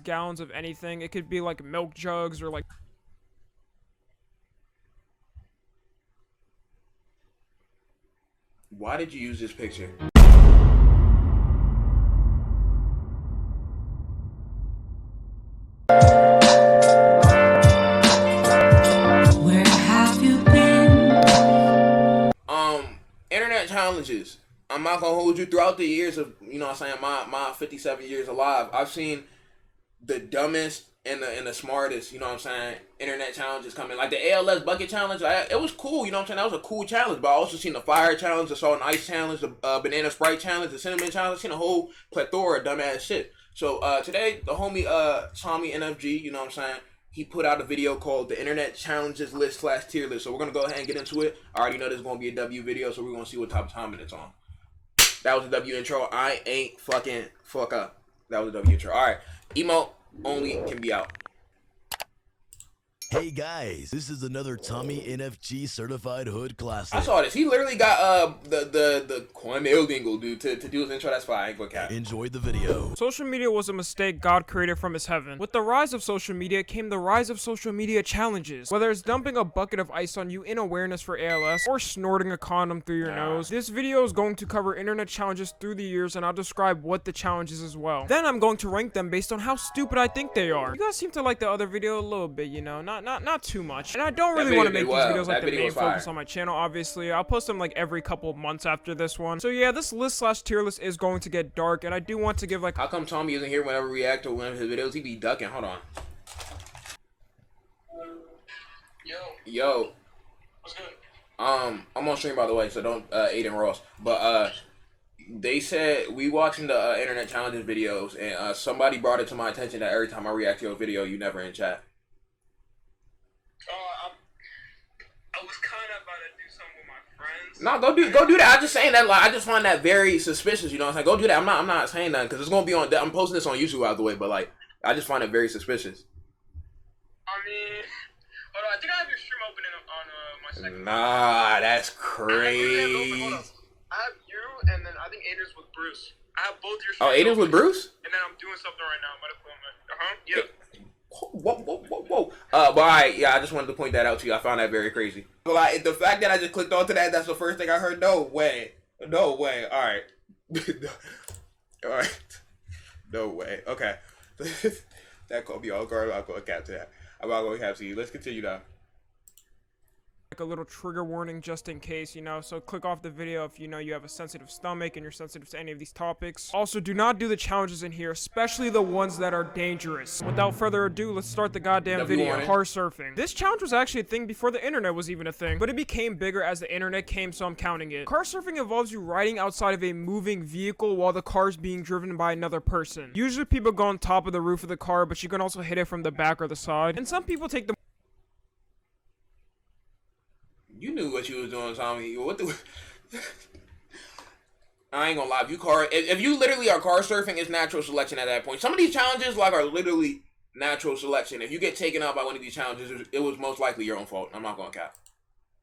gallons of anything. It could be like milk jugs or like Why did you use this picture? Where have you been? Internet challenges. I'm not gonna hold you. Throughout the years of, you know what I'm saying, my 57 years alive, I've seen the dumbest and the smartest, you know what I'm saying, internet challenges coming. Like the ALS bucket challenge, it was cool, you know what I'm saying, that was a cool challenge. But I also seen the fire challenge, the salt and ice challenge, the banana sprite challenge, the cinnamon challenge. I've seen a whole plethora of dumbass shit. So today, the homie Tommy NFG, you know what I'm saying, he put out a video called the Internet Challenges List / Tier List. So we're going to go ahead and get into it. I already know this is going to be a W video, so we're going to see what type of timing it's on. That was a W intro. I ain't fucking fuck up. That was a W intro. All right. Emote only can be out. Hey guys, this is another Tommy NFG Certified Hood Classic. I saw this. He literally got the Cornell Dingle dude to do his intro. That's fine. I ain't gonna cap. Enjoy the video. social media was a mistake God created from his heaven. With the rise of social media came the rise of social media challenges. Whether it's dumping a bucket of ice on you in awareness for ALS or snorting a condom through your nose, this video is going to cover internet challenges through the years, and I'll describe what the challenge is as well. Then I'm going to rank them based on how stupid I think they are. You guys seem to like the other video a little bit, you know, not too much. And I don't really want to make these videos like the main focus on my channel, obviously. I'll post them like every couple of months after this one. So yeah, this list / tier list is going to get dark, and I do want to give like... How come Tommy isn't here whenever we react to one of his videos? He be ducking. Hold on. Yo. What's good? I'm on stream, by the way, so don't Aiden Ross. But they said we watching the internet challenges videos, and somebody brought it to my attention that every time I react to your video, you never in chat. I was kind of about to do something with my friends. No, go do that. I'm just saying that, like, I just find that very suspicious. You know what I'm saying? Go do that. I'm not saying that because it's gonna be on. I'm posting this on YouTube, out the way, but like, I just find it very suspicious. I mean, hold on. I think I have your stream opening on my second. Nah, that's Hold crazy. on. I have you, and then I think Aiden's with Bruce. I have both your Oh, streams Aiden's with open, Bruce? And then I'm doing something right now. I'm about to put on my. Yeah. Whoa. But alright, yeah, I just wanted to point that out to you. I found that very crazy. But like, the fact that I just clicked onto that's the first thing I heard. No way. Alright. Alright. No way. Okay. That caught me off guard. I'm going to capture that. I'm not going to capture you. Let's continue now. a little trigger warning just in case, you know, so click off the video if you know you have a sensitive stomach and you're sensitive to any of these topics. Also, do not do the challenges in here, especially the ones that are dangerous. Without further ado, let's start the goddamn video. Car surfing. This challenge was actually a thing before the internet was even a thing, but it became bigger as the internet came, so I'm counting it. Car surfing involves you riding outside of a moving vehicle while the car is being driven by another person. Usually people go on top of the roof of the car, but you can also hit it from the back or the side, and some people take the You knew what you was doing, Tommy. What the? I ain't gonna lie. If you literally are car surfing, it's natural selection at that point. Some of these challenges like are literally natural selection. If you get taken out by one of these challenges, it was most likely your own fault. I'm not gonna cap.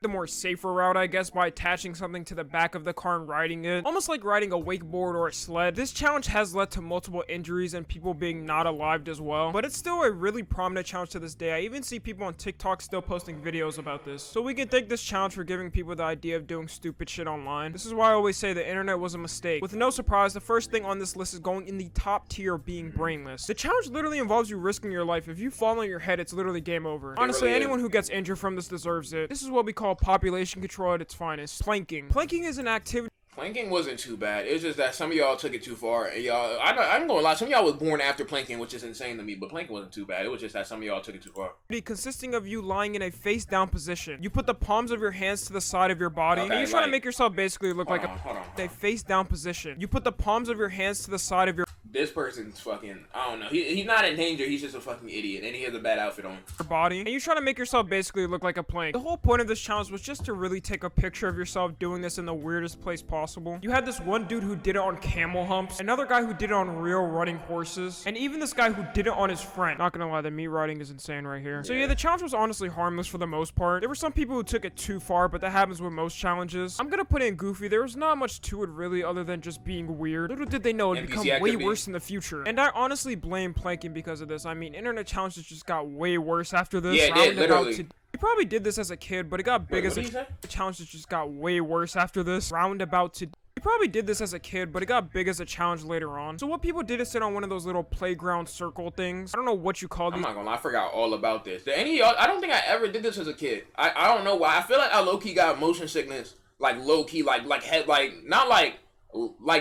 The more safer route, I guess, by attaching something to the back of the car and riding it. Almost like riding a wakeboard or a sled. This challenge has led to multiple injuries and people being not alive as well. But it's still a really prominent challenge to this day. I even see people on TikTok still posting videos about this. So we can thank this challenge for giving people the idea of doing stupid shit online. This is why I always say the internet was a mistake. With no surprise, the first thing on this list is going in the top tier of being brainless. The challenge literally involves you risking your life. If you fall on your head, it's literally game over. Honestly, really anyone who gets injured from this deserves it. This is what we call population control at its finest. Planking. Planking is an activity. Planking wasn't too bad. It's just that some of y'all took it too far. And y'all, I'm gonna lie, some of y'all was born after planking, which is insane to me. But planking wasn't too bad. It was just that some of y'all took it too far. Consisting of you lying in a face down position. You put the palms of your hands to the side of your body, and you're trying to make yourself basically look like a face down position. You put the palms of your hands to the side of your This person's fucking, I don't know. He's not in danger. He's just a fucking idiot, and he has a bad outfit on. body, and you're trying to make yourself basically look like a plank. The whole point of this challenge was just to really take a picture of yourself doing this in the weirdest place possible. You had this one dude who did it on camel humps, another guy who did it on real running horses, and even this guy who did it on his friend. Not gonna lie, the meat riding is insane right here. So yeah, the challenge was honestly harmless for the most part. There were some people who took it too far, but that happens with most challenges. I'm gonna put in goofy. There was not much to it really other than just being weird. Little did they know it'd become way worse worse in the future. And I honestly blame Planking because of this. I mean, internet challenges just got way worse after this. Yeah, it did, literally. He probably did this as a kid, but it got big as what did you say? a challenge that just got way worse after this. Roundabout to he probably did this as a kid, but it got big as a challenge later on. So what people did is sit on one of those little playground circle things. I don't know what you call these. I'm not gonna lie, I forgot all about this. Did any of y'all? I don't think I ever did this as a kid. I don't know why. I feel like I low key got motion sickness, like low key, like head, like not like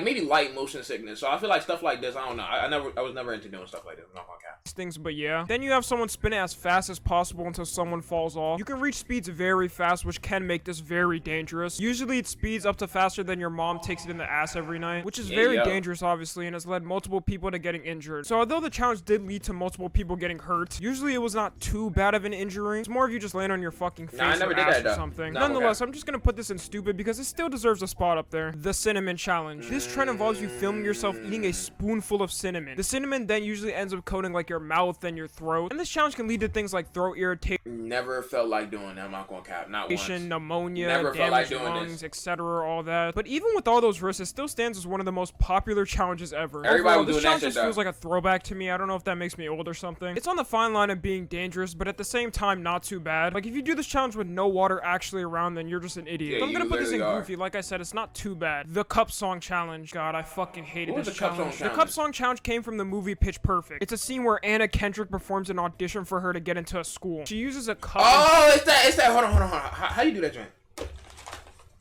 maybe light motion sickness. So I feel like stuff like this. I don't know. I was never into doing stuff like this. I'm not gonna cap. Things, but yeah. Then you have someone spin it as fast as possible until someone falls off. You can reach speeds very fast, which can make this very dangerous. Usually it speeds up to faster than your mom takes it in the ass every night, which is very dangerous, obviously, and has led multiple people to getting injured. So although the challenge did lead to multiple people getting hurt, usually it was not too bad of an injury. It's more of you just laying on your fucking face or ass or something. Nonetheless, I'm just gonna put this in stupid because it still deserves a spot up there. The cinnamon challenge. This trend involves you filming yourself eating a spoonful of cinnamon. The cinnamon then usually ends up coating like your mouth and your throat, and this challenge can lead to things like throat irritation. Never felt like doing that. I'm not gonna cap. Not once. Pneumonia, Never felt like damaged doing lungs, etc. All that. But even with all those risks, it still stands as one of the most popular challenges ever. Everybody Overall, was this doing challenge that just shit, feels though. like a throwback to me. I don't know if that makes me old or something. It's on the fine line of being dangerous, but at the same time, not too bad. Like if you do this challenge with no water actually around, then you're just an idiot. Yeah, So I'm gonna you put this in literally goofy. Like I said, it's not too bad. The cup song challenge. God, I fucking hated What this was the cup song challenge. The cup challenge? song challenge came from the movie Pitch Perfect. It's a scene where Anna Kendrick performs an audition for her to get into a school. She uses a cup. Oh, it's that. Hold on. How you do that, joint?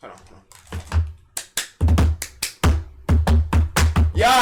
Hold on. Yeah.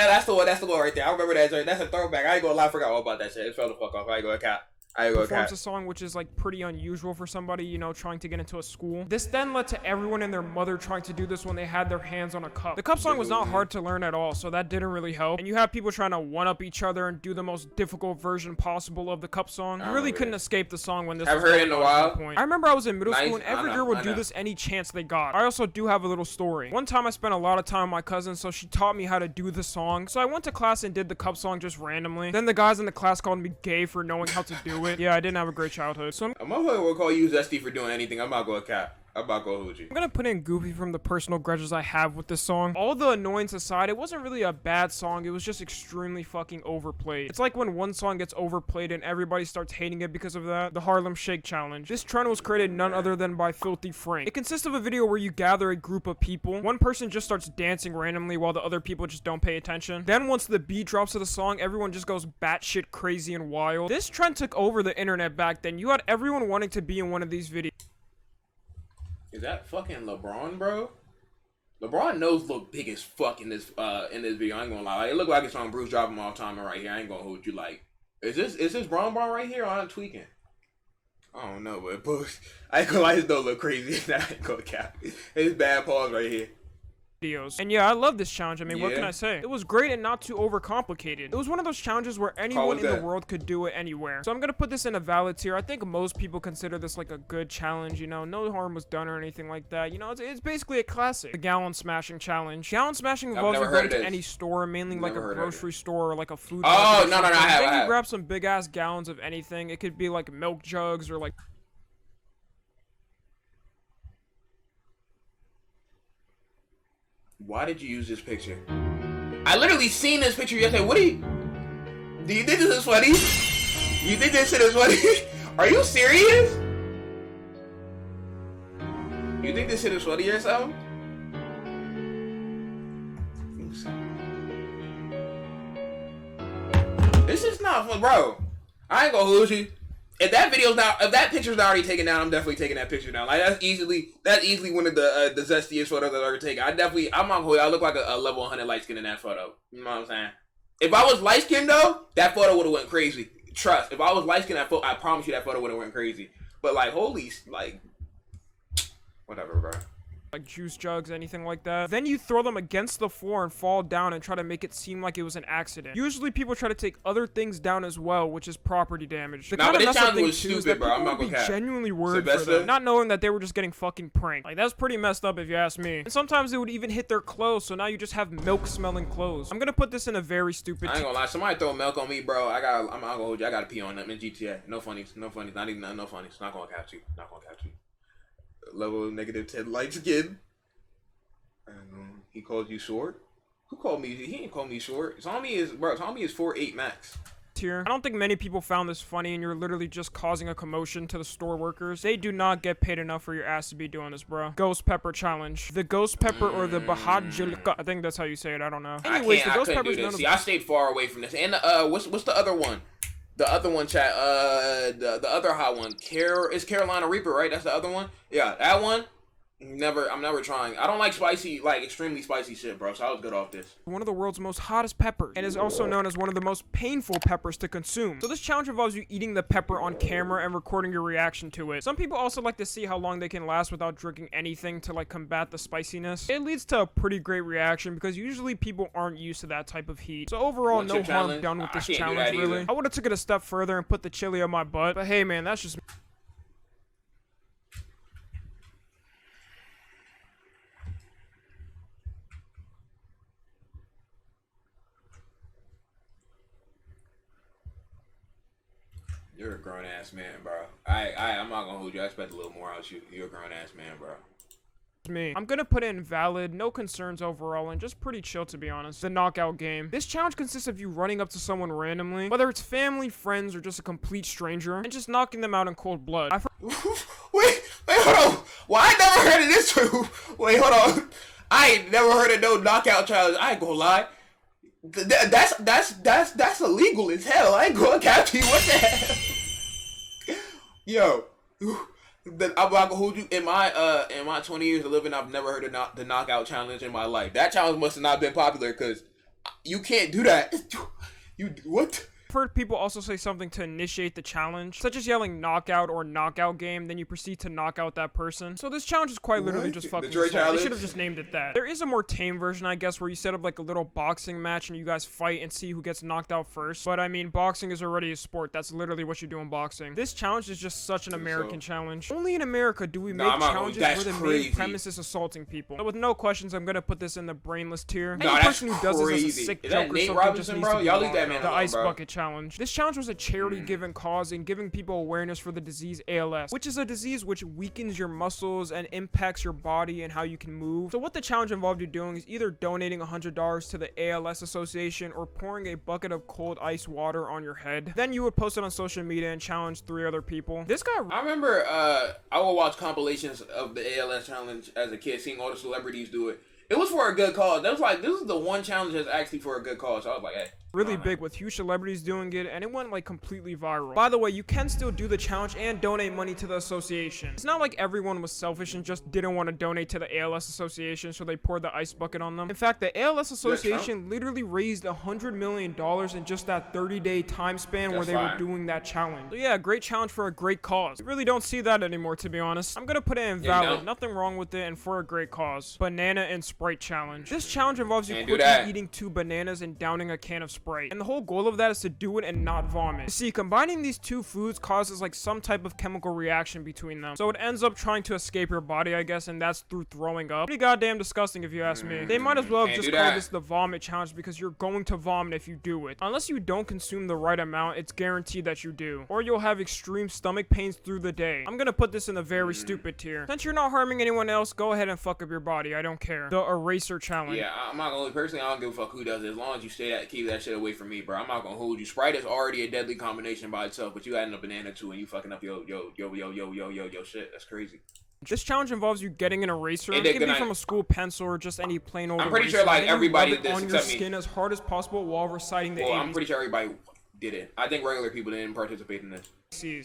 That's the one right there. I remember that joint. That's a throwback. I ain't gonna lie, I forgot all about that shit. It fell the fuck off. I ain't gonna cap. Performs a song which is like pretty unusual for somebody, you know, trying to get into a school. This then led to everyone and their mother trying to do this when they had their hands on a cup. The cup song was not hard to learn at all, so that didn't really help. And you have people trying to one-up each other and do the most difficult version possible of the cup song. You really couldn't escape the song when this was heard it in a while. point. I remember I was in middle Nice. school and every I girl would know. do this any chance they got. I also do have a little story. One time I spent a lot of time with my cousin, so she taught me how to do the song. So I went to class and did the cup song just randomly. Then the guys in the class called me gay for knowing how to do it. Yeah, I didn't have a great childhood. So A motherfucker will call you Zesty for doing anything. I'm not gonna cap. I'm about to go hold you. I'm gonna put in Goofy from the personal grudges I have with this song. All the annoyance aside, it wasn't really a bad song. It was just extremely fucking overplayed. It's like when one song gets overplayed and everybody starts hating it because of that. The Harlem Shake Challenge. This trend was created none other than by Filthy Frank. It consists of a video where you gather a group of people. One person just starts dancing randomly while the other people just don't pay attention. Then once the beat drops to the song, everyone just goes batshit crazy and wild. This trend took over the internet back then. You had everyone wanting to be in one of these videos. Is that fucking LeBron, bro? LeBron nose look big as fuck in this video. I ain't gonna lie. Like, it look like it's on Bruce dropping all time right here. I ain't gonna hold you. Like, is this Braun right here or I'm tweaking? I don't know, but I ain't gonna lie, his don't look crazy. I ain't gonna cap. His bad pause right here. And yeah, I love this challenge. I mean, what can Yeah. I say? It was great and not too overcomplicated. It was one of those challenges where anyone in the that? world could do it anywhere. So I'm gonna put this in a valid tier. I think most people consider this like a good challenge, you know, no harm was done or anything like that. You know, it's basically a classic. The gallon smashing challenge. Gallon smashing involves you never heard going of to this. any store, mainly like a Never heard of it. grocery store or like a food Oh, market or no, I something. have, Then I you have. grab some big ass gallons of anything. It could be like milk jugs or like Why did you use this picture? I literally seen this picture yesterday. What do you think this is funny? You think this shit is funny? Are you serious? You think this shit is funny or something? This is not fun, bro. I ain't gonna hold you. If that picture's not already taken down, I'm definitely taking that picture down. Like that's easily one of the zestiest photos I've ever taken. I'm not gonna hold you. I look like a level 100 light skin in that photo. You know what I'm saying? If I was light skinned though, that photo would have went crazy. Trust. If I was light skinned, I promise you that photo would have went crazy. But like, holy, like, whatever, bro. like juice jugs, anything like that. Then you throw them against the floor and fall down and try to make it seem like it was an accident. Usually people try to take other things down as well, which is property damage. The Nah, kind but of this messed up challenge thing was too is stupid, that bro. I'm people not would be gonna cap. genuinely worried for Sylvester? them, not knowing that they were just getting fucking pranked. Like that's pretty messed up if you ask me. And sometimes they would even hit their clothes, so now you just have milk smelling clothes. I'm gonna put this in a very stupid I ain't gonna lie. Somebody throw milk on me, bro. I'm not gonna hold you. I gotta pee on them in GTA. No funnies. Not even no funnies. Not gonna catch you. Level -10 light skin. And he calls you short. Who called me? He ain't called me short. Tommy is 4'8" max. Tier. I don't think many people found this funny, and you're literally just causing a commotion to the store workers. They do not get paid enough for your ass to be doing this, bro. Ghost pepper challenge. The ghost pepper or the bahajilka. I think that's how you say it. I don't know. Anyways, the ghost pepper is none of. See, I stayed far away from this. And what's the other one? The other one, chat. The other hot one. It's Carolina Reaper, right? That's the other one. Yeah, that one. I'm never trying. I don't like spicy, like extremely spicy shit, bro. So I was good off this. One of the world's most hottest peppers, and is also known as one of the most painful peppers to consume. So this challenge involves you eating the pepper on camera and recording your reaction to it. Some people also like to see how long they can last without drinking anything to like combat the spiciness. It leads to a pretty great reaction because usually people aren't used to that type of heat. So overall, no harm done with this challenge, really. I would have took it a step further and put the chili on my butt, but hey, man, that's just. You're a grown ass man, bro. I'm not gonna hold you. I expect a little more out you. You're a grown ass man, bro. Me. I'm gonna put in valid, no concerns overall, and just pretty chill to be honest. The knockout game. This challenge consists of you running up to someone randomly, whether it's family, friends, or just a complete stranger, and just knocking them out in cold blood. Wait, hold on. Well, I never heard of this too. Wait, hold on. I ain't never heard of no knockout challenge. I ain't gonna lie. That's illegal as hell. I ain't gonna cap you. What the hell? Yo. I'm not gonna hold you. In my 20 years of living, I've never heard of the knockout challenge in my life. That challenge must have not been popular because you can't do that. You what? I've heard people also say something to initiate the challenge, such as yelling knockout or knockout game, then you proceed to knock out that person. So this challenge is quite literally just fucking Detroit slow. They challenge? should have just named it that. There is a more tame version, I guess, where you set up like a little boxing match and you guys fight and see who gets knocked out first. But I mean, boxing is already a sport. That's literally what you do in boxing. This challenge is just such an American challenge. Only in America do we make challenges where the main premise is assaulting people. But with no questions, I'm gonna put this in the brainless tier. Any person who does this as a sick joke or something just needs to be Y'all leave that man the alone, ice bro. bucket challenge. This challenge was a charity-given cause in giving people awareness for the disease ALS, which is a disease which weakens your muscles and impacts your body and how you can move. So what the challenge involved you doing is either donating $100 to the ALS Association or pouring a bucket of cold ice water on your head. Then you would post it on social media and challenge 3 other people. This guy. I remember I would watch compilations of the ALS challenge as a kid, seeing all the celebrities do it. It was for a good cause. That was like, this is the one challenge that's actually for a good cause. So I was like, hey. Really big with huge celebrities doing it, and it went like completely viral. By the way, you can still do the challenge and donate money to the association. It's not like everyone was selfish and just didn't want to donate to the ALS Association, so they poured the ice bucket on them. In fact, the ALS Association literally raised $100 million in just that 30-day time span where they were doing that challenge. So yeah, great challenge for a great cause. You really don't see that anymore, to be honest. I'm gonna put it in valid, nothing wrong with it, and for a great cause. Banana and Sprite challenge. This challenge involves you quickly eating 2 bananas and downing a can of Sprite. And the whole goal of that is to do it and not vomit. You see, combining these 2 foods causes like some type of chemical reaction between them. So it ends up trying to escape your body, I guess, and that's through throwing up. Pretty goddamn disgusting if you ask me. They might as well have just called this the vomit challenge because you're going to vomit if you do it. Unless you don't consume the right amount, it's guaranteed that you do. Or you'll have extreme stomach pains through the day. I'm gonna put this in the very stupid tier. Since you're not harming anyone else, go ahead and fuck up your body. I don't care. The eraser challenge. Yeah, I'm not gonna personally. I don't give a fuck who does it. As long as you keep that shit away from me, bro. I'm not gonna hold you. Sprite is already a deadly combination by itself, but you adding a banana too, and you fucking up yo shit. That's crazy. This challenge involves you getting an eraser. It can be from a school pencil or just any plain old eraser. I'm pretty sure like everybody did this on your skin as hard as possible while reciting the Well, I'm pretty sure everybody did it. I think regular people didn't participate in this.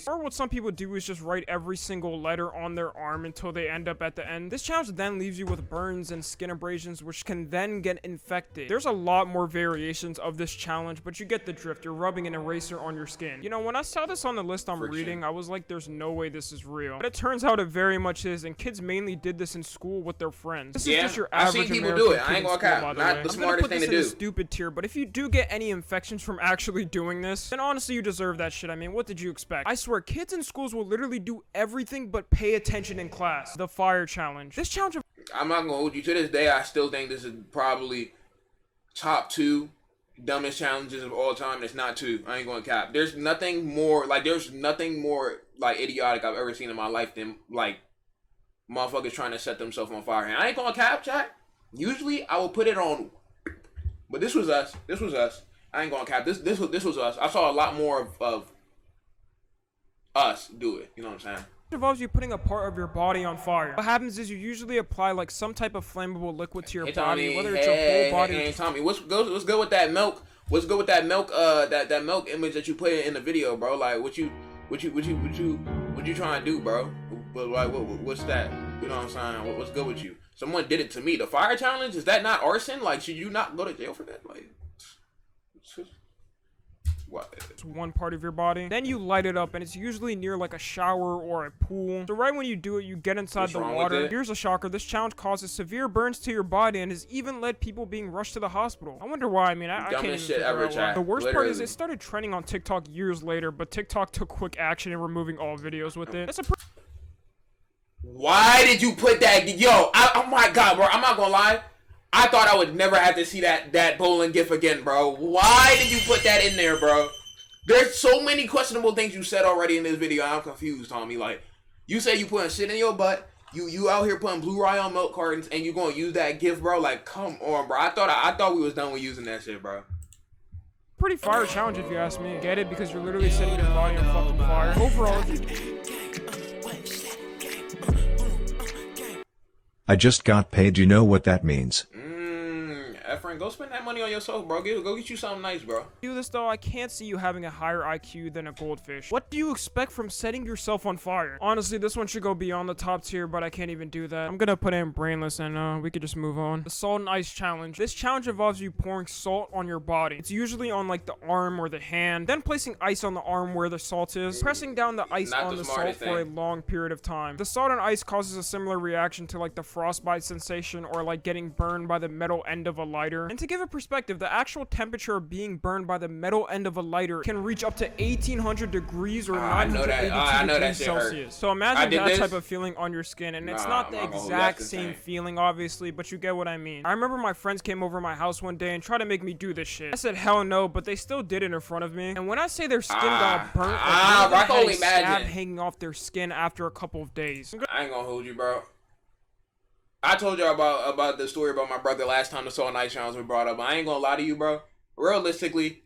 Or what some people do is just write every single letter on their arm until they end up at the end. This challenge then leaves you with burns and skin abrasions which can then get infected. There's a lot more variations of this challenge, but you get the drift. You're rubbing an eraser on your skin. You know, when I saw this on the list I'm reading, I was like, there's no way this is real. But it turns out it very much is, and kids mainly did this in school with their friends. This is just your average American do it. I ain't gonna cap. Not the smartest thing to do. I'm gonna put this in a stupid tier, but if you do get any infections from actually doing this, then honestly you deserve that shit. I mean, what did you expect? I swear, kids in schools will literally do everything but pay attention in class. The fire challenge. This challenge. I'm not gonna hold you. To this day, I still think this is probably top 2 dumbest challenges of all time. It's not 2. I ain't gonna cap. There's nothing more like idiotic I've ever seen in my life than like motherfuckers trying to set themselves on fire. And I ain't gonna cap, chat. Usually, I will put it on But this was us. This was us. I ain't gonna cap. This was us. I saw a lot more of us do it. You know what I'm saying? Involves you putting a part of your body on fire. What happens is you usually apply like some type of flammable liquid to your Hey, body, Tommy, whether it's your whole body. Hey, Tommy, what's good with that milk? What's good with that milk? That milk image that you put in the video, bro. Like, what you trying to do, bro? But like, what's that? You know what I'm saying? What's good with you? Someone did it to me. The fire challenge, is that not arson? Like, should you not go to jail for that? Like, what? It's one part of your body. Then you light it up, and it's usually near like a shower or a pool. So right when you do it, you get inside What's the wrong water. with it? Here's a shocker. This challenge causes severe burns to your body and has even led people being rushed to the hospital. I wonder why. I mean, I can't even Dumbest shit figure ever, out why. chat. The worst part is Literally. it started trending on TikTok years later, but TikTok took quick action in removing all videos with it. It's a Why did you put that? Yo, oh my god, bro. I'm not gonna lie. I thought I would never have to see that bowling gif again, bro. Why did you put that in there, bro? There's so many questionable things you said already in this video. I'm confused, Tommy. Like, you say you putting shit in your butt. You out here putting Blue Rye on milk cartons, and you gonna use that gif, bro? Like, come on, bro. I thought we was done with using that shit, bro. pretty fire challenge if you ask me. Get it? Because you're literally setting your body on fucking fire. Overall, I just got paid, you know what that means. Efren, go spend that money on yourself, bro. Go get you something nice, bro. do this though, I can't see you having a higher IQ than a goldfish. What do you expect from setting yourself on fire? Honestly, this one should go beyond the top tier, but I can't even do that. I'm gonna put in brainless and we could just move on. The salt and ice challenge. This challenge involves you pouring salt on your body. It's usually on like the arm or the hand, then placing ice on the arm where the salt is, pressing down the ice Not on the the salt smartest for a thing. long period of time. The salt and ice causes a similar reaction to like the frostbite sensation or like getting burned by the metal end of a lighter. And to give a perspective, the actual temperature of being burned by the metal end of a lighter can reach up to 1800 degrees or I know that. 982 I know that degrees shit hurt. Celsius. So I imagine did that this. type of feeling on your skin, and it's Nah, not I'm the not gonna hold you. exact That's same insane. feeling, obviously, but you get what I mean. I remember my friends came over my house one day and tried to make me do this shit. I said hell no, but they still did it in front of me. And when I say their skin got burnt, like, I they can had only a scab imagine. hanging off their skin after a couple of days. I ain't gonna hold you, bro. I told y'all about the story about my brother last time the Salt and Ice Challenge was brought up. I ain't gonna lie to you, bro. Realistically,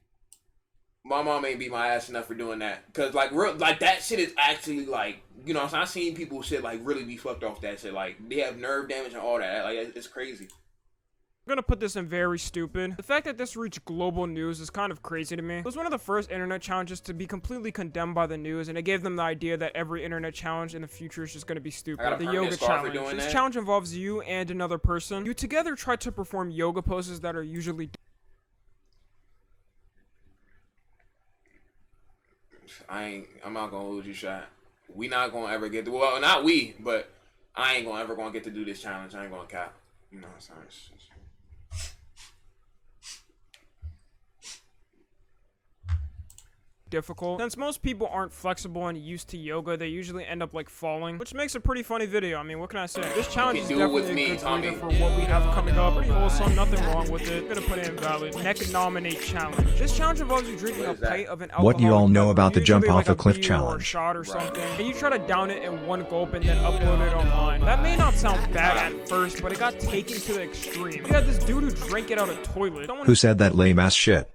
my mom ain't beat my ass enough for doing that. Cause like that shit is actually like, you know what I'm saying? I seen people shit like really be fucked off that shit. Like they have nerve damage and all that. Like it's crazy. I'm gonna put this in very stupid. The fact that this reached global news is kind of crazy to me. It was one of the first internet challenges to be completely condemned by the news, and it gave them the idea that every internet challenge in the future is just gonna be I got stupid. a The permanent yoga scar for challenge. doing This that. challenge involves you and another person. You together try to perform yoga poses that are usually I'm not gonna hold you, shot. We not gonna ever get to, well, not we, but I ain't gonna ever gonna get to do this challenge. I ain't gonna cap. You know what I'm saying? difficult. Since most people aren't flexible and used to yoga, they usually end up like falling, which makes a pretty funny video. I mean, what can I say? This challenge is do it with definitely me, a good Tommy. breather for what we have coming up. Pretty wholesome, nothing wrong with it. Gonna put it in valid. Neck nominate challenge. This challenge involves you drinking What a is that? pint of an What do you all alcoholic know beverage, about the jump usually off like a cliff beer or a challenge? shot or something, and you try to down it in one gulp and then upload it online. That may not sound bad at first, but it got taken to the extreme. You had this dude who drank it out of toilet. Someone Who said that lame ass shit?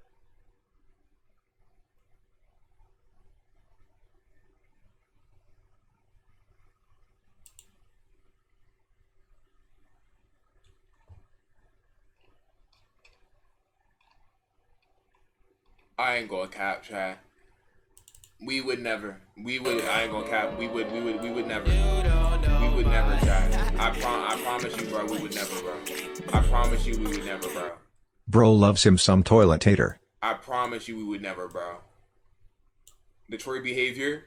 I ain't gonna cap, Chad. We would never. I ain't gonna cap. We would never. We would never, Chad. I promise you, bro. We would never, bro. I promise you, we would never, bro. Bro loves him some toilet tater. I promise you, we would never, bro. Detroit behavior.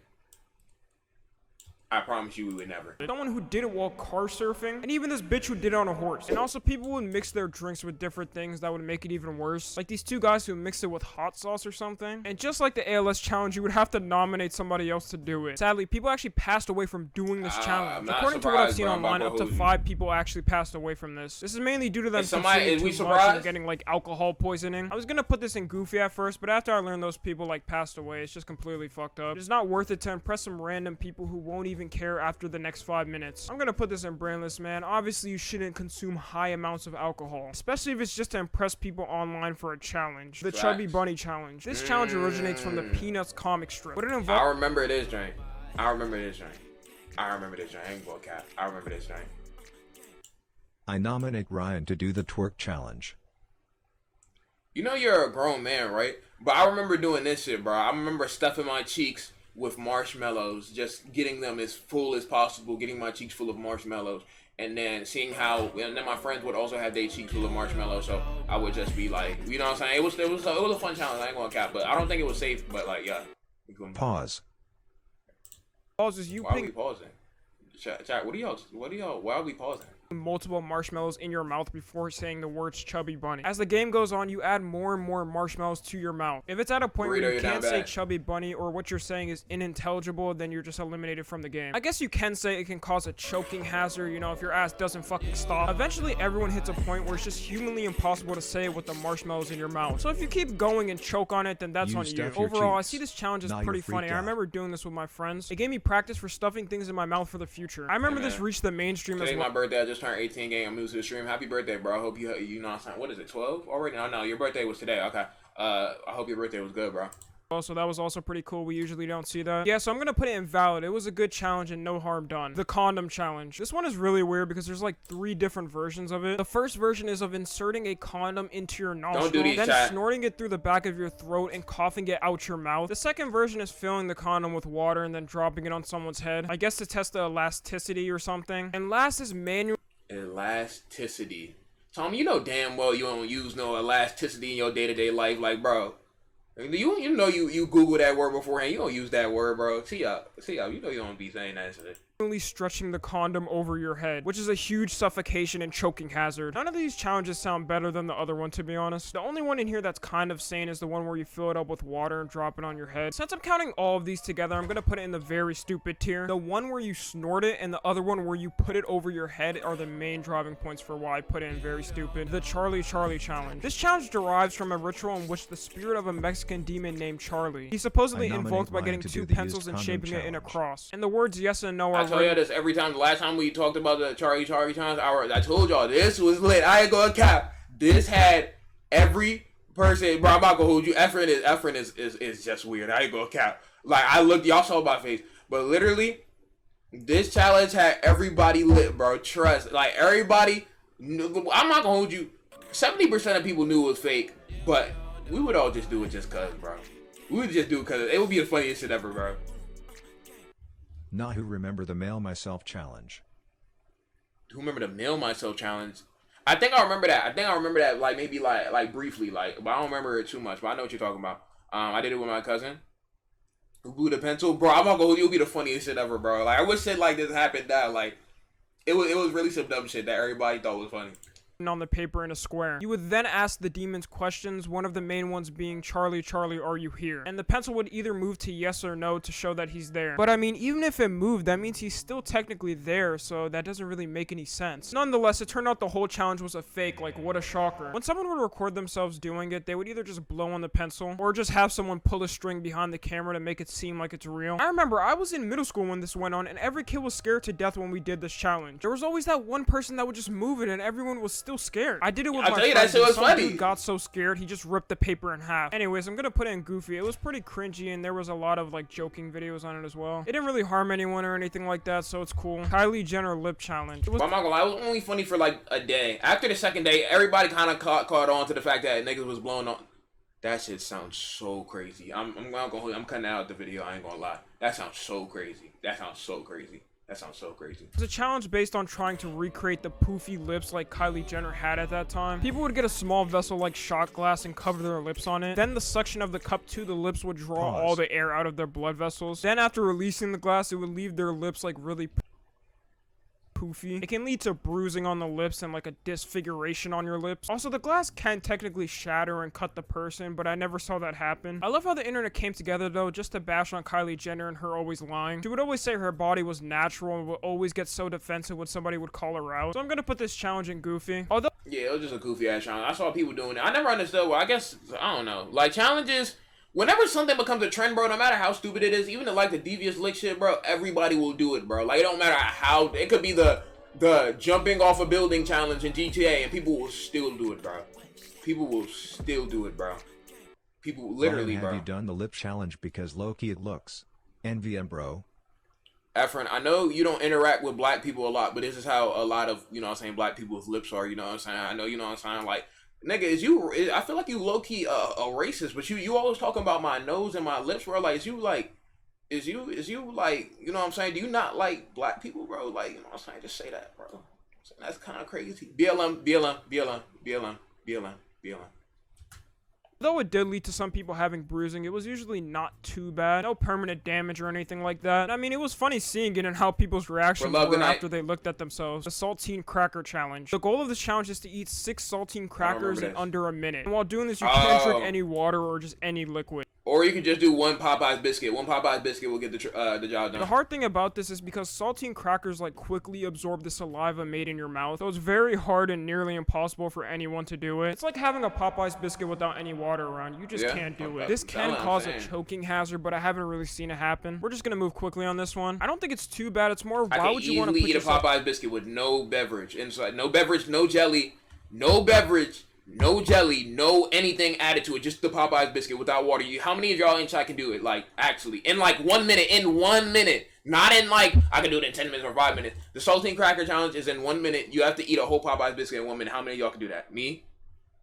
I promise you, we would never. Someone who did it while car surfing, and even this bitch who did it on a horse. And also people would mix their drinks with different things that would make it even worse. Like these two guys who mixed it with hot sauce or something. And just like the ALS challenge, you would have to nominate somebody else to do it. Sadly, people actually passed away from doing this I'm challenge. not According to what I've surprised, seen bro. I'm online, not up to gonna hold you. 5 people actually passed away from this. This is mainly due to them Is somebody- consuming is we too much and surprised? getting like alcohol poisoning. I was gonna put this in goofy at first, but after I learned those people like passed away, it's just completely fucked up. It's not worth it to impress some random people who won't even even care after the next 5 minutes. I'm gonna put this in brainless, man. Obviously, you shouldn't consume high amounts of alcohol, especially if it's just to impress people online for a challenge. The Chubby Bunny Challenge. This challenge originates from the Peanuts comic strip. But it I involves remember this drink. I remember this drink. I remember this drink. I ain't gonna cap. I remember this drink. I nominate Ryan to do the twerk challenge. You know you're a grown man, right? But I remember doing this shit, bro. I remember stuffing my cheeks with marshmallows, just getting them as full as possible, getting my cheeks full of marshmallows, and then seeing how, and then my friends would also have their cheeks full of marshmallows, so I would just be like, you know what I'm saying? It was a fun challenge. I ain't gonna cap, but I don't think it was safe. But like, yeah. Pause. pauses you Why are we putting pausing? Chat, what are y'all, why are we pausing? multiple marshmallows in your mouth before saying the words Chubby Bunny. As the game goes on, you add more and more marshmallows to your mouth. If it's at a point Burrito, where you you're can't down say bad. Chubby Bunny or what you're saying is unintelligible, then you're just eliminated from the game. I guess you can say it can cause a choking hazard, you know, if your ass doesn't fucking stop. Eventually, everyone hits a point where it's just humanly impossible to say it with the marshmallows in your mouth. So if you keep going and choke on it, then that's You on you. stuff your Overall, I cheeks. see this challenge as Now pretty you're funny. freaked I out. remember doing this with my friends. It gave me practice for stuffing things in my mouth for the future. I remember Hey, this man. reached the mainstream as Today's well. my birthday. I just turned 18. Gang, I'm new to the stream. Happy birthday, bro. I hope you know what I'm saying. What is it, 12 already? No, your birthday was today. Okay. I hope your birthday was good, bro. So that was also pretty cool. We usually don't see that. Yeah, so I'm gonna put it invalid. It was a good challenge and no harm done. The condom challenge. This one is really weird because there's like 3 different versions of it. The first version is of inserting a condom into your nostril, do these, then chat. snorting it through the back of your throat and coughing it out your mouth. The second version is filling the condom with water and then dropping it on someone's head. I guess to test the elasticity or something. And last is manual. Elasticity. Tom, you know damn well you don't use no elasticity in your day-to-day life. Like, bro, you know you Google that word beforehand. You don't use that word, bro. See ya. You know you don't be saying that shit. Stretching the condom over your head, which is a huge suffocation and choking hazard. None of these challenges sound better than the other one, to be honest. The only one in here that's kind of sane is the one where you fill it up with water and drop it on your head. Since I'm counting all of these together, I'm gonna put it in the very stupid tier. The one where you snort it and the other one where you put it over your head are the main driving points for why I put it in very stupid. The Charlie challenge. This challenge derives from a ritual in which the spirit of a Mexican demon named Charlie. He's supposedly I nominate invoked by Ryan getting to 2 do the pencils used and condom shaping it in a challenge. cross. And the words yes and no I are tell you this every time. The last time we talked about the Charlie challenge, I told y'all this was lit. I ain't gonna cap. This had every person. Bro, I'm not gonna hold you. Efren is just weird. I ain't gonna cap. Like, I looked, y'all saw my face, but literally, this challenge had everybody lit, bro. Trust. Like, everybody knew. I'm not gonna hold you. 70% of people knew it was fake, but we would all just do it just cause, bro. We would just do it cause it would be the funniest shit ever, bro. Not who remember the mail myself challenge. Who remember the mail myself challenge? I think I remember that. Like maybe like briefly, like, but I don't remember it too much. But I know what you're talking about. I did it with my cousin who blew the pencil, bro. I'm not gonna hold you. It'll be the funniest shit ever, bro. Like, I wish shit like this happened now. Like, it was really some dumb shit that everybody thought was funny. on the paper in a square. You would then ask the demons questions, one of the main ones being, Charlie, are you here? And the pencil would either move to yes or no to show that he's there. But I mean, even if it moved, that means he's still technically there, so that doesn't really make any sense. Nonetheless, it turned out the whole challenge was a fake, like what a shocker. When someone would record themselves doing it, they would either just blow on the pencil, or just have someone pull a string behind the camera to make it seem like it's real. I remember I was in middle school when this went on, and every kid was scared to death when we did this challenge. There was always that one person that would just move it, and everyone was still scared. I did it with I'll my tell you, that friends, shit and was some funny. dude got so scared he just ripped the paper in half. Anyways, I'm gonna put it in Goofy. It was pretty cringy, and there was a lot of like joking videos on it as well. It didn't really harm anyone or anything like that, so it's cool. Kylie Jenner lip challenge. It was But I'm not gonna lie, it was only funny for like a day. After the second day, everybody kind of caught on to the fact that niggas was blowing on. That shit sounds so crazy. I'm cutting out the video. I ain't gonna lie. That sounds so crazy. That sounds so crazy. It was a challenge based on trying to recreate the poofy lips like Kylie Jenner had at that time. People would get a small vessel like shot glass and cover their lips on it. Then the suction of the cup to the lips would draw all the air out of their blood vessels. Then after releasing the glass, it would leave their lips like really poofy. It can lead to bruising on the lips and like a disfiguration on your lips. Also, the glass can technically shatter and cut the person, but I never saw that happen. I love how the internet came together though, just to bash on Kylie Jenner and her always lying. She would always say her body was natural and would always get so defensive when somebody would call her out. So I'm gonna put this challenge in Goofy. Although Yeah, it was just a goofy ass challenge. I saw people doing it. I never understood. Well, I guess I don't know. Like, challenges whenever something becomes a trend, bro, no matter how stupid it is, even the devious lick shit, bro, everybody will do it, bro. Like, it don't matter how, it could be the jumping off a building challenge in GTA, and people will still do it, bro. People will still do it, bro. People literally, Ryan, bro. have you done the lip challenge because low-key it looks? NVM, bro. Efren, I know you don't interact with black people a lot, but this is how a lot of, black people's lips are, you know what I'm saying? I know, you know what I'm saying? Like, nigga, I feel like you low-key a racist, but you always talking about my nose and my lips, bro. Like, is you like, you know what I'm saying? Do you not like black people, bro? Like, you know what I'm saying? Just say that, bro. That's kind of crazy. BLM. Though it did lead to some people having bruising, it was usually not too bad. No permanent damage or anything like that. I mean, it was funny seeing it and how people's reactions were after they looked at themselves. The Saltine Cracker Challenge. The goal of this challenge is to eat 6 saltine crackers in under a minute. And while doing this, you can't drink any water or just any liquid. Or you can just do one Popeye's biscuit. One Popeye's biscuit will get the job done. The hard thing about this is because saltine crackers quickly absorb the saliva made in your mouth. So it's very hard and nearly impossible for anyone to do it. It's like having a Popeye's biscuit without any water around. You just can't do it. This can cause a choking hazard, but I haven't really seen it happen. We're just gonna move quickly on this one. I don't think it's too bad. It's more why would you want to eat a Popeye's biscuit with no beverage inside? No beverage, no jelly, no beverage. No jelly, no anything added to it, just the Popeye's biscuit without water. How many of y'all in chat can do it? Like, actually, in 1 minute, not in I can do it in 10 minutes or 5 minutes. The Saltine Cracker Challenge is in 1 minute. You have to eat a whole Popeye's biscuit in 1 minute. How many of y'all can do that? Me,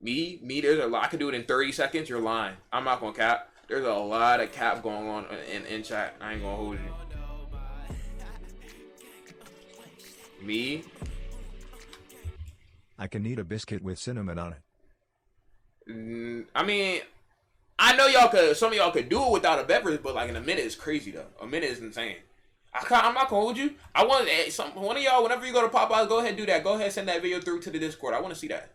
there's a lot. I can do it in 30 seconds. You're lying. I'm not gonna cap. There's a lot of cap going on in chat. I ain't gonna hold you. Me? I can eat a biscuit with cinnamon on it. I mean, I know some of y'all could do it without a beverage, but in a minute is crazy though. A minute is insane. I'm not gonna hold you. I want one of y'all, whenever you go to Popeyes, go ahead and do that. Go ahead and send that video through to the Discord. I want to see that.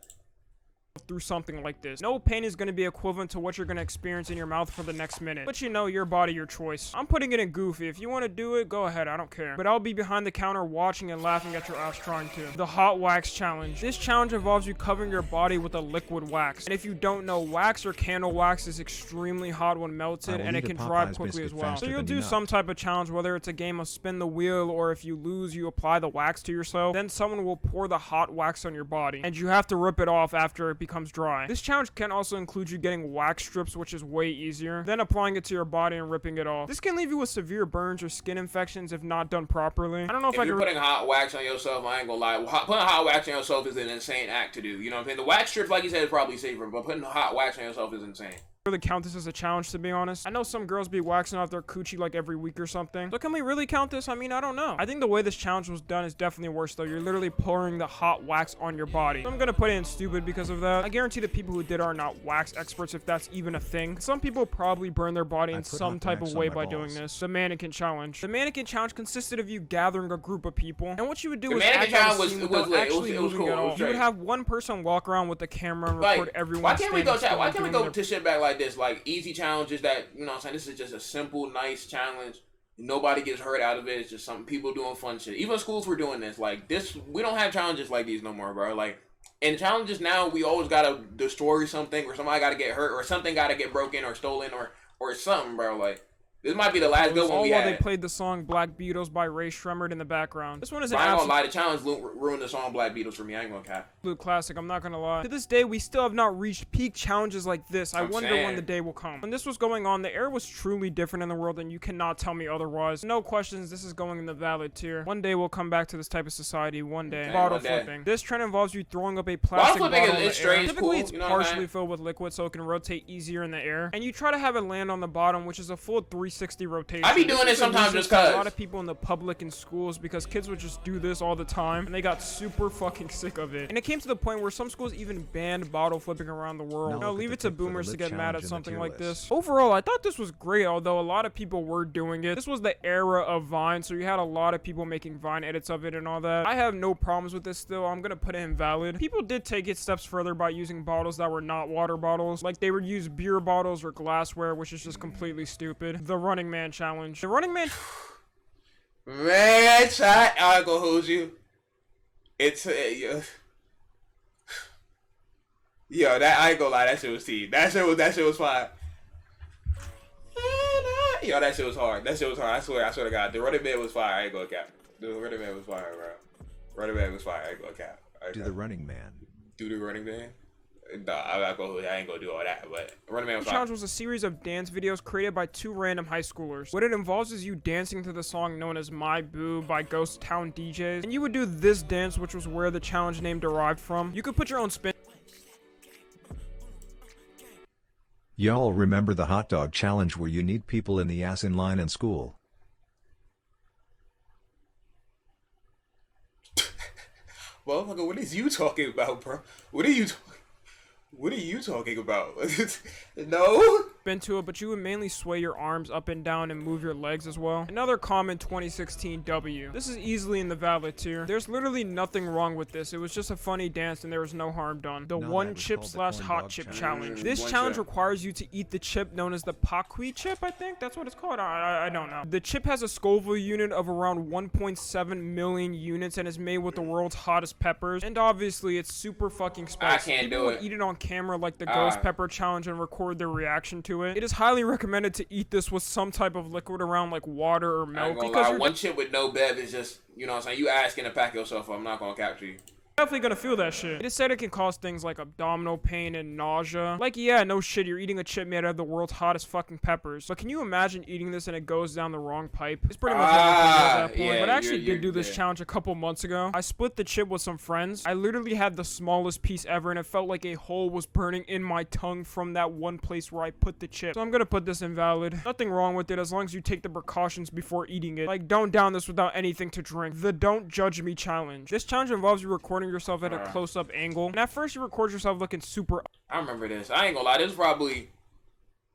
Through something like this. No pain is going to be equivalent to what you're going to experience in your mouth for the next minute. But your body, your choice. I'm putting it in goofy. If you want to do it, go ahead. I don't care. But I'll be behind the counter watching and laughing at your ass trying to. The Hot Wax Challenge. This challenge involves you covering your body with a liquid wax. And if you don't know, wax or candle wax is extremely hot when melted and it can dry quickly as well. So you'll do some type of challenge, whether it's a game of spin the wheel or if you lose, you apply the wax to yourself. Then someone will pour the hot wax on your body and you have to rip it off after it becomes dry. This challenge can also include you getting wax strips, which is way easier, then applying it to your body and ripping it off. This can leave you with severe burns or skin infections if not done properly. I don't know if you're putting hot wax on yourself, I ain't gonna lie. Putting hot wax on yourself is an insane act to do. You know what I'm saying? The wax strips, like you said, is probably safer, but putting hot wax on yourself is insane. Really count this as a challenge, to be honest. I know some girls be waxing off their coochie every week or something. So can we really count this? I mean, I don't know. I think the way this challenge was done is definitely worse though. You're literally pouring the hot wax on your body. So I'm gonna put it in stupid because of that. I guarantee the people who did are not wax experts, if that's even a thing. Some people probably burn their body in some type of way by doing this. The Mannequin Challenge. The Mannequin Challenge consisted of you gathering a group of people, and what you would do is act out a scene without actually moving at all. You would have one person walk around with the camera and record everyone. Why can't we go to shit back like this? Easy challenges that, you know what I'm saying, this is just a simple, nice challenge. Nobody gets hurt out of it. It's just some people doing fun shit. Even schools were doing this. We don't have challenges like these no more, bro. In challenges now, we always gotta destroy something, or somebody gotta get hurt, or something gotta get broken or stolen, or something, bro. This might be the last good one we had. They played the song Black Beatles by Ray Shremmerd in the background. This one is an I ain't gonna lie, the challenge ruined the song Black Beatles for me. I ain't gonna cap. Absolute classic, I'm not gonna lie. To this day, we still have not reached peak challenges like this. I wonder when the day will come. When this was going on, the air was truly different in the world, and you cannot tell me otherwise. No questions, this is going in the valid tier. One day we'll come back to this type of society. One day. Bottle flipping. This trend involves you throwing up a plastic bottle in the air. Typically, it's partially filled with liquid, so it can rotate easier in the air. And you try to have it land on the bottom, which is a full 360 rotation. I be doing it sometimes just cause. A lot of people in the public and schools because kids would just do this all the time and they got super fucking sick of it. And it came to the point where some schools even banned bottle flipping around the world. Now leave it to boomers to get mad at something like this. Overall, I thought this was great, although a lot of people were doing it. This was the era of Vine, so you had a lot of people making Vine edits of it and all that. I have no problems with this still. I'm gonna put it in valid. People did take it steps further by using bottles that were not water bottles. Like they would use beer bottles or glassware, which is just completely stupid. The Running Man Challenge. The Running Man... Man, chat, I ain't gonna hold you. It's yo, that I ain't gonna lie, that shit was tea. That shit was fine. Yo, that shit was hard. That shit was hard. I swear to God. The Running Man was fire. I ain't gonna cap. The Running Man was fire, bro. Running Man was fire. I ain't gonna cap. Do the Running Man. Do the Running Man? Nah, I ain't gonna do all that, but Running Man was The fire. challenge was a series of dance videos created by 2 random high schoolers. What it involves is you dancing to the song known as My Boo by Ghost Town DJs. And you would do this dance, which was where the challenge name derived from. You could put your own spin. Y'all remember the hot dog challenge where you need people in the ass in line in school? Motherfucker, what is you talking about, bro? What are you talking about? No? Into it, but you would mainly sway your arms up and down and move your legs as well. Another common 2016 W. This is easily in the valid tier. There's literally nothing wrong with this. It was just a funny dance and there was no harm done. The No, one that was chip called the slash corn hot dog chip challenge. challenge. This One challenge chip. requires you to eat the chip known as the Pakui chip, I think that's what it's called. I don't know. The chip has a Scoville unit of around 1.7 million units and is made with the world's hottest peppers. And obviously it's super fucking spicy. can't People do would it. eat it on camera like the ghost pepper challenge and record their reaction to it. It is highly recommended to eat this with some type of liquid around like water or I ain't milk gonna because lie. you're One chip with no bev is just, you know what I'm saying? You asking to pack yourself up. I'm not gonna capture you. definitely gonna feel that shit. It is said it can cause things like abdominal pain and nausea. Like, yeah, no shit, you're eating a chip made out of the world's hottest fucking peppers. But can you imagine eating this and it goes down the wrong pipe? It's pretty much everything at that point. yeah, But I actually you're- did do this yeah. challenge a couple months ago. I split the chip with some friends. I literally had the smallest piece ever and it felt like a hole was burning in my tongue from that one place where I put the chip. So I'm gonna put this invalid. Nothing wrong with it as long as you take the precautions before eating it. Like, don't down this without anything to drink. The Don't Judge Me challenge. This challenge involves you recording yourself at a close-up angle. And at first you record yourself looking super I remember this. I ain't gonna lie. This was probably.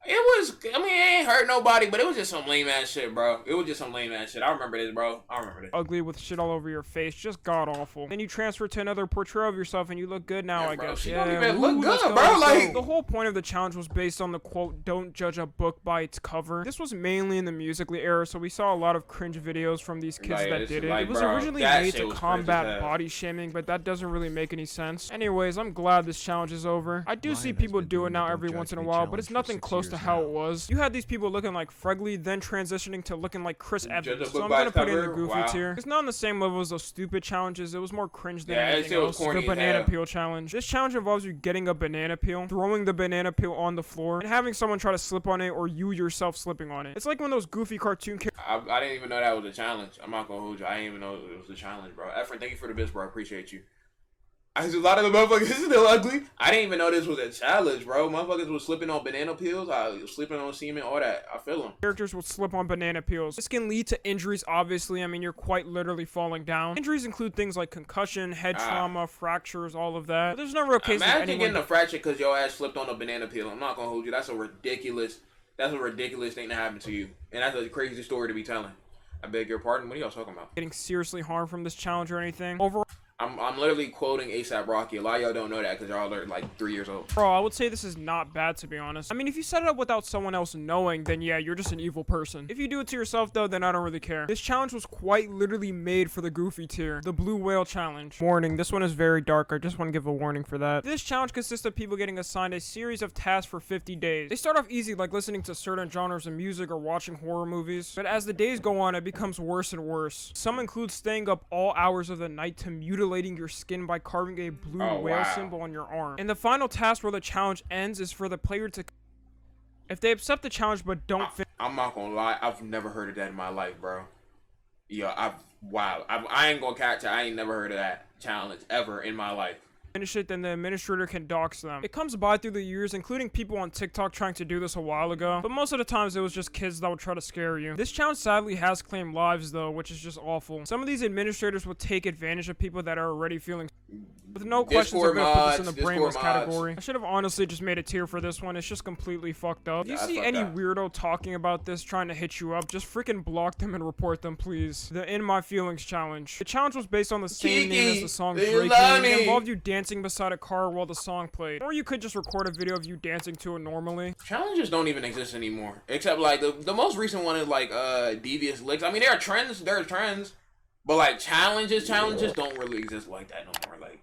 It was. I mean, it ain't hurt nobody, but it was just some lame ass shit, bro. It was just some lame ass shit. I remember this, bro. I remember this. ugly with shit all over your face, just god awful. Then you transfer to another portrayal of yourself and you look good now, Yeah, I bro, guess. she Yeah, don't even look woo, good, let's go, bro, let's go. like- The whole point of the challenge was based on the quote, "Don't judge a book by its cover." This was mainly in the Musical.ly era, so we saw a lot of cringe videos from these kids Like, that this did is it. like, It was bro, originally that made shit to was cringe as combat hell. body shaming, but that doesn't really make any sense. Anyways, I'm glad this challenge is over. I do Ryan see has people been do it doing the now Don't every Judge once in a Me while, but it's challenge for nothing 6 close to years how now. it was. You had these people looking like Fregley, then transitioning to looking like Chris Judge a Evans. book So I'm by gonna its put it in the cover? goofy Wow. tier. It's not on the same level as those stupid challenges. It was more cringe than Yeah, that anything shit was else. corny The as banana hell. peel challenge. This challenge involves you getting a banana peel, throwing the banana peel on the floor, and having someone try to slip on it, or you yourself slipping on it. It's like one of those goofy cartoon characters. I didn't even know that was a challenge. I'm not gonna hold you. I didn't even know it was a challenge, bro. Efren, thank you for the bits, bro. I appreciate you. A lot of the motherfuckers is still ugly. I didn't even know this was a challenge, bro. Motherfuckers was slipping on banana peels. I was slipping on semen, all that. I feel them. Characters will slip on banana peels. This can lead to injuries, obviously. I mean, you're quite literally falling down. Injuries include things like concussion, head trauma, fractures, all of that. But there's no real case of Imagine anyone getting a fracture because your ass slipped on a banana peel. I'm not gonna hold you. That's a ridiculous thing to happen to you, and that's a crazy story to be telling. I beg your pardon. What are y'all talking about? getting seriously harmed from this challenge or anything. Overall, I'm literally quoting ASAP Rocky. A lot of y'all don't know that because y'all are like 3 years old. I would say this is not bad, to be honest. I mean, if you set it up without someone else knowing, then yeah, you're just an evil person. If you do it to yourself, though, then I don't really care. This challenge was quite literally made for the goofy tier. The Blue Whale Challenge. Warning, this one is very dark. I just want to give a warning for that. This challenge consists of people getting assigned a series of tasks for 50 days. They start off easy, like listening to certain genres of music or watching horror movies. But as the days go on, it becomes worse and worse. Some include staying up all hours of the night to mutilating your skin by carving a blue Oh, whale wow. symbol on your arm. And the final task where the challenge ends is for the player to... If they accept the challenge but don't finish I'm not gonna lie. I've never heard of that in my life, bro. Yeah, I ain't gonna catch it. I ain't never heard of that challenge ever in my life. it, then the administrator can dox them. It comes by through the years, including people on TikTok trying to do this a while ago, but most of the times it was just kids that would try to scare you. This challenge sadly has claimed lives though, which is just awful. Some of these administrators will take advantage of people that are already feeling... With no questions, I'm Discord gonna put this in mods, the brainless Discord mods. category. I should have honestly just made a tier for this one. It's just completely fucked up. If you Yeah, see fuck any that. weirdo talking about this, trying to hit you up, just freaking block them and report them, please. The In My Feelings challenge. The challenge was based on the same name as Kiki, the song do you Drake love made. It me? involved you dancing beside a car while the song played. Or you could just record a video of you dancing to it normally. Challenges don't even exist anymore. Except like the most recent one is like Devious Licks. I mean, there are trends, but like challenges don't really exist like that no more. Like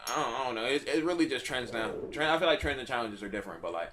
I don't know. It's really just trends now. I feel like trends and challenges are different, but like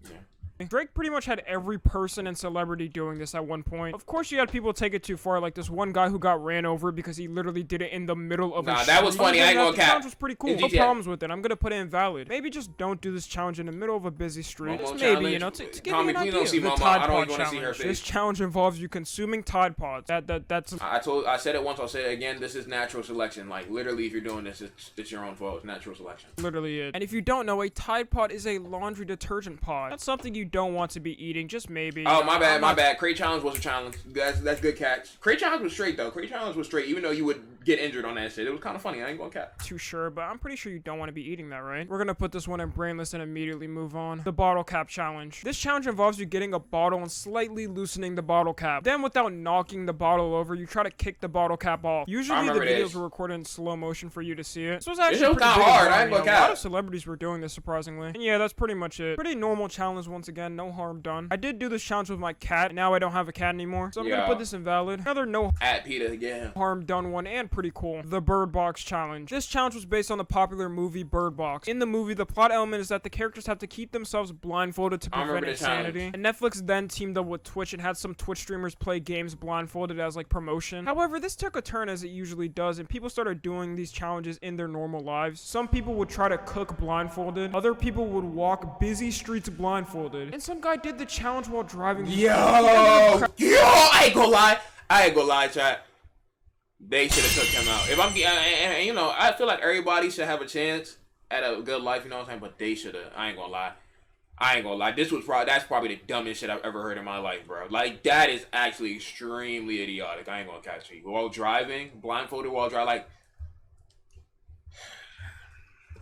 yeah. Drake pretty much had every person and celebrity doing this at one point. Of course, you had people take it too far, like this one guy who got ran over because he literally did it in the middle of a Nah, that was street. funny. I ain't gonna The cap. challenge was pretty cool. In No GTA. problems with it. I'm gonna put it invalid. Maybe just don't do this challenge in the middle of a busy street. Momo Just maybe, challenge? you know, to give Tommy, you an please idea. don't see The Momo. Tide I don't Pod even wanna see her challenge. face. This challenge involves you consuming Tide Pods. That's I said it once, I'll say it again. This is natural selection. Like, literally, if you're doing this, it's your own fault. It's natural selection. literally it. And if you don't know, a Tide Pod is a laundry detergent pod. That's something you don't want to be eating, just maybe. Oh, my bad, my bad. Crate challenge was a challenge. That's good catch. Crate challenge was straight, though. Crate challenge was straight, even though you would get injured on that shit. It was kind of funny. I ain't gonna cap. Too sure, but I'm pretty sure you don't want to be eating that, right? We're gonna put this one in brainless and immediately move on. The bottle cap challenge. This challenge involves you getting a bottle and slightly loosening the bottle cap. Then, without knocking the bottle over, you try to kick the bottle cap off. Usually, the remember videos this. were recorded in slow motion for you to see it. This was This actually shit was pretty kinda big hard, and I fun, ain't you gonna know. A lot cap. of celebrities were doing this, surprisingly. And yeah, that's pretty much it. Pretty normal challenge once again. No harm done. I did do this challenge with my cat. Now I don't have a cat anymore, so I'm gonna Yeah. put this invalid. Another no At Peter again. harm done one and pretty cool. The Bird Box challenge. This challenge was based on the popular movie Bird Box. In the movie, the plot element is that the characters have to keep themselves blindfolded to I remember prevent the challenge. insanity. And Netflix then teamed up with Twitch and had some Twitch streamers play games blindfolded as like promotion. However, this took a turn as it usually does, and people started doing these challenges in their normal lives. Some people would try to cook blindfolded. Other people would walk busy streets blindfolded. And some guy did the challenge while driving. Yo, I ain't gonna lie, chat. They should have took him out. If I'm, and, you know, I feel like everybody should have a chance at a good life. You know what I'm saying? But they should have. I ain't gonna lie. That's probably the dumbest shit I've ever heard in my life, bro. Like, that is actually extremely idiotic. I ain't gonna catch you while driving, blindfolded while driving, like.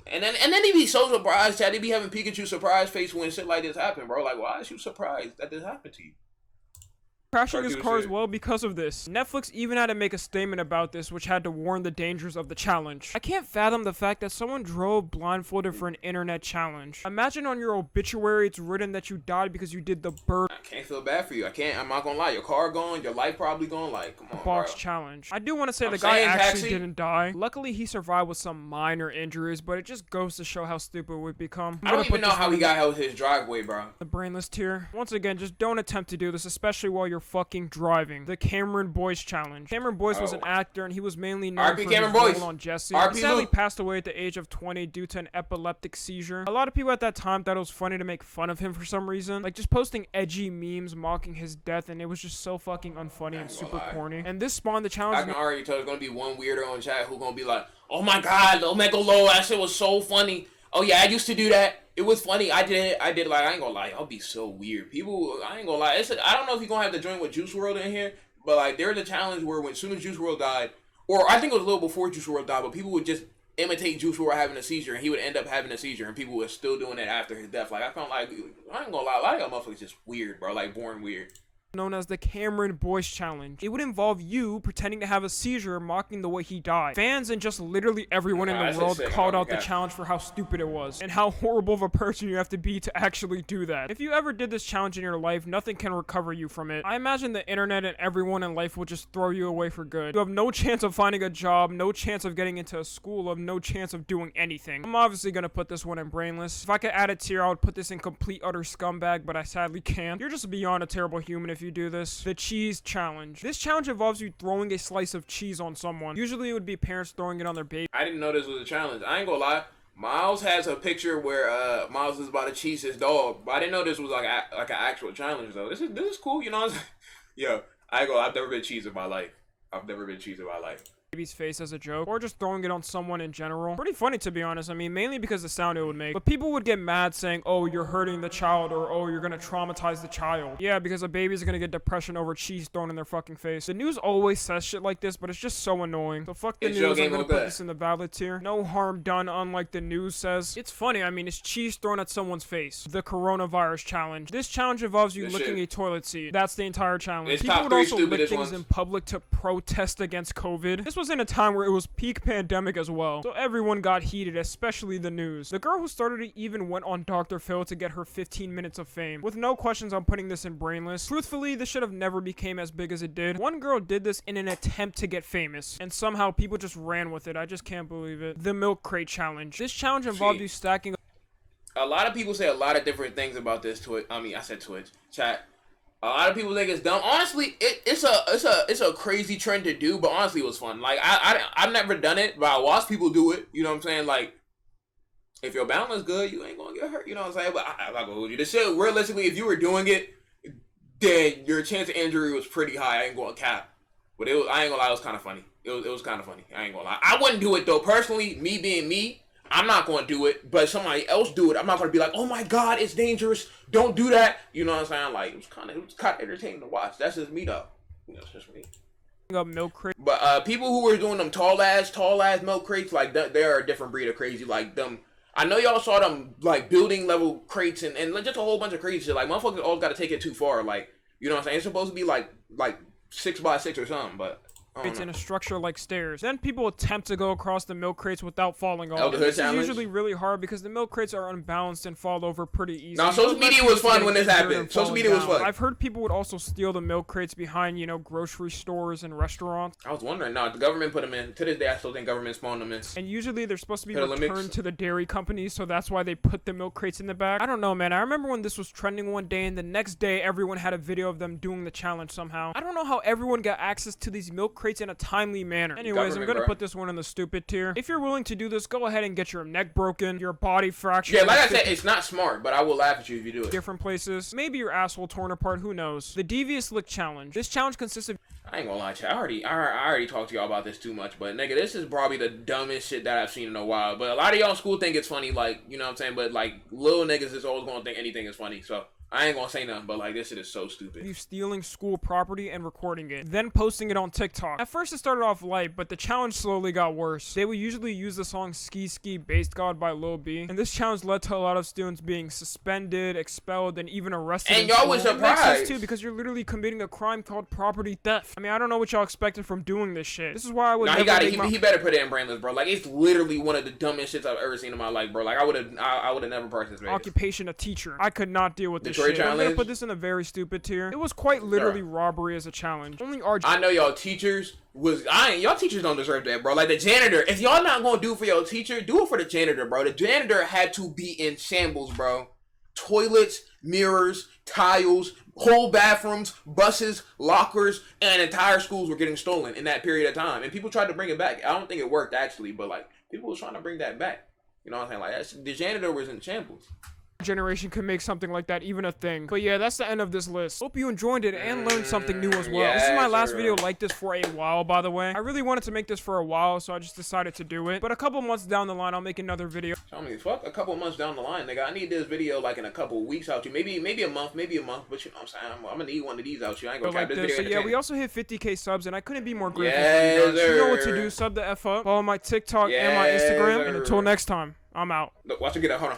And then they be so surprised, chat. They be having Pikachu surprise face when shit like this happen, bro. Like, why is you surprised that this happened to you? Crashing his Cartoon car as shit. well because of this. Netflix even had to make a statement about this, which had to warn the dangers of the challenge. I can't fathom the fact that someone drove blindfolded for an internet challenge. Imagine on your obituary it's written that you died because you did the Bird I can't feel bad for you. I'm not gonna lie. Your car gone, your life probably gone. Like, come on, Box bro. challenge. I do want to say I'm the guy saying, actually Taxi. didn't die. Luckily, he survived with some minor injuries, but it just goes to show how stupid we've become. I'm I gonna don't even put know this how one he in got out his driveway, bro. the brainless tier. Once again, just don't attempt to do this, especially while you're fucking driving. The Cameron Boyce challenge. Cameron Boyce was an Oh. actor, and he was mainly known R.P. for Cameron his Boyce. role on Jesse. R.P. He sadly Luke. passed away at the age of 20 due to an epileptic seizure. A lot of people at that time thought it was funny to make fun of him for some reason, like just posting edgy memes mocking his death, and it was just so fucking unfunny and super lie. corny. And this spawned the I challenge. can already tell there's gonna be one weirdo in chat who gonna be like, "Oh my god, Omega Low, that shit was so funny. Oh yeah, I used to do that. It was funny. I did it. Like, I ain't gonna lie, I'll be so weird. People, I ain't gonna lie. I don't know if you're gonna have to join with Juice World in here, but like, there's a challenge where when soon as Juice World died, or I think it was a little before Juice World died, but people would just imitate Juice WRLD having a seizure, and he would end up having a seizure, and people were still doing it after his death. Like, I felt like, I ain't gonna lie, a lot of y'all motherfuckers just weird, bro. Like, born weird. known as the Cameron Boyce Challenge. It would involve you pretending to have a seizure mocking the way he died. Fans and just literally everyone in Nah, the that's world sick. called Oh, out the okay. challenge for how stupid it was and how horrible of a person you have to be to actually do that. If you ever did this challenge in your life, nothing can recover you from it. I imagine the internet and everyone in life will just throw you away for good. You have no chance of finding a job, no chance of getting into a school, of no chance of doing anything. I'm obviously gonna put this one in brainless. If I could add a tier, I would put this in complete utter scumbag, but I sadly can't. You're just beyond a terrible human if you do this. The cheese challenge. This challenge involves you throwing a slice of cheese on someone. Usually it would be parents throwing it on their baby. I didn't know this was a challenge. I ain't gonna lie. Miles has a picture where Miles is about to cheese his dog, but I didn't know this was like an actual challenge though. This is cool, you know what I'm saying? Yo, I ain't gonna lie, I've never been cheesed in my life. Baby's face as a joke, or just throwing it on someone in general. Pretty funny, to be honest. I mean, mainly because the sound it would make. But people would get mad saying, oh, you're hurting the child, or oh, you're gonna traumatize the child. Yeah, because a baby's gonna get depression over cheese thrown in their fucking face. The news always says shit like this, but it's just so annoying. So fuck the It's your news, game I'm gonna on put that. this in the valid tier. No harm done, unlike the news says. It's funny, I mean, it's cheese thrown at someone's face. The coronavirus challenge. This challenge involves you This licking shit. a toilet seat. That's the entire challenge. It's People top would three also lick stupidest things ones. in public to protest against COVID. This was in a time where it was peak pandemic as well, so everyone got heated, especially the news. The girl who started it even went on Dr. Phil to get her 15 minutes of fame. With no questions, I'm putting this in brainless. Truthfully, this should have never became as big as it did. One girl did this in an attempt to get famous, and somehow people just ran with it. I just can't believe it. The milk crate challenge. This challenge involved See. you stacking A lot of people say a lot of different things about this Twitch. I mean, I said Twitch chat. A lot of people think it's dumb. Honestly, it's a crazy trend to do, but honestly, it was fun. Like I've never done it, but I watch people do it. You know what I'm saying? Like, if your balance good, you ain't gonna get hurt. You know what I'm saying? But I'm not gonna hold you. This shit, realistically, if you were doing it, then your chance of injury was pretty high. I ain't gonna cap. But I ain't gonna lie, it was kind of funny. It was kind of funny. I ain't gonna lie. I wouldn't do it though. Personally, me being me, I'm not gonna do it. But somebody else do it, I'm not gonna be like, oh my god, it's dangerous. Don't do that. You know what I'm saying? Like, it was kind of entertaining to watch. That's just me though. You know, it's just me. Up milk crate. But people who were doing them tall ass milk crates, like they're a different breed of crazy. Like them. I know y'all saw them like building level crates and just a whole bunch of crazy shit. Like motherfuckers all got to take it too far. Like, you know what I'm saying? It's supposed to be like 6x6 or something, but It's in a structure like stairs. Then people attempt to go across the milk crates without falling off. Elder Hood This is challenge? usually really hard because the milk crates are unbalanced and fall over pretty easily. Nah, social So it lets media was people fun get when this injured happened. and Social falling media was down. fun. I've heard people would also steal the milk crates behind, grocery stores and restaurants. I was wondering. No, the government put them in. To this day, I still think government spawned them in. And usually they're supposed to be Pit Olympics. returned to the dairy companies, so that's why they put the milk crates in the back. I don't know, man. I remember when this was trending one day, and the next day everyone had a video of them doing the challenge somehow. I don't know how everyone got access to these milk crates in a timely manner. Anyways, I'm gonna bro. put this one in the stupid tier. If you're willing to do this, go ahead and get your neck broken, your body fractured. Yeah, like I in said, 50 it's not smart, but I will laugh at you if you do it. different places. Maybe your asshole torn apart, who knows. The Devious Lick Challenge. This challenge consists of I ain't gonna lie, chat. I already talked to y'all about this too much, but nigga, this is probably the dumbest shit that I've seen in a while. But a lot of y'all in school think it's funny, like, you know what I'm saying? But like, little niggas is always gonna think anything is funny, so I ain't gonna say nothing, but like, this shit is so stupid. you stealing school property and recording it, then posting it on TikTok. At first it started off light, but the challenge slowly got worse. They would usually use the song Ski Ski Based God by Lil B, and this challenge led to a lot of students being suspended, expelled, and even arrested. And in y'all school. was It makes sense surprised. too, because you're literally committing a crime called property theft. I mean, I don't know what y'all expected from doing this shit. This is why I would Nah, never he better put it in brainless, bro. Like, it's literally one of the dumbest shits I've ever seen in my life, bro. Like, I would have never participated. occupation a teacher. I could not deal with this Detroit shit. I'm gonna challenge? put this in a very stupid tier. It was quite literally robbery as a challenge. Only RJ I know y'all teachers y'all teachers don't deserve that, bro. Like the janitor, if y'all not gonna do it for your teacher, do it for the janitor, bro. The janitor had to be in shambles, bro. Toilets, mirrors, tiles, whole bathrooms, buses, lockers, and entire schools were getting stolen in that period of time. And people tried to bring it back. I don't think it worked actually, but like people was trying to bring that back. You know what I'm saying? Like the janitor was in shambles. generation could make something like that even a thing. But yeah, that's the end of this list. Hope you enjoyed it and learned something new as well. This is my last video like this for a while, by the way. I really wanted to make this for a while, so I just decided to do it. But a couple months down the line, I'll make another video. Tell me, fuck a couple months down the line, nigga. I need this video like in a couple weeks out to you. Maybe a month, but you know what I'm saying? I'm gonna need one of these out to you. I ain't gonna Like cap this this. So video. yeah, we also hit 50k subs, and I couldn't be more grateful Yes, for you guys. You know what to sir. do. Sub the F up. Follow my TikTok and my Yes, Instagram. And sir. until next time, I'm out. Look, watch her get up. Hold on.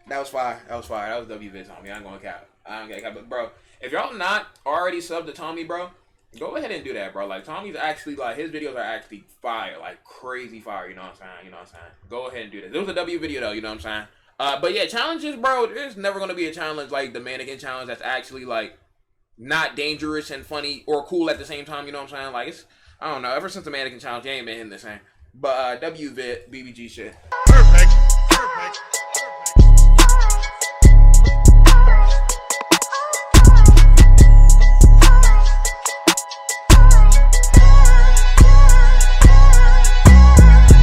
That was fire. That was fire. That was WViz, homie. I ain't gonna cap. I don't get cap. But bro, if y'all not already subbed to Tommy, bro, go ahead and do that, bro. Like Tommy's actually like his videos are actually fire, like crazy fire. You know what I'm saying? You know what I'm saying? Go ahead and do this. It was a W video though. You know what I'm saying? But yeah, challenges, bro. There's never gonna be a challenge like the mannequin challenge that's actually like not dangerous and funny or cool at the same time. You know what I'm saying? Like it's I don't know. Ever since the mannequin challenge, they ain't been hitting the same. But WViz, BBG shit.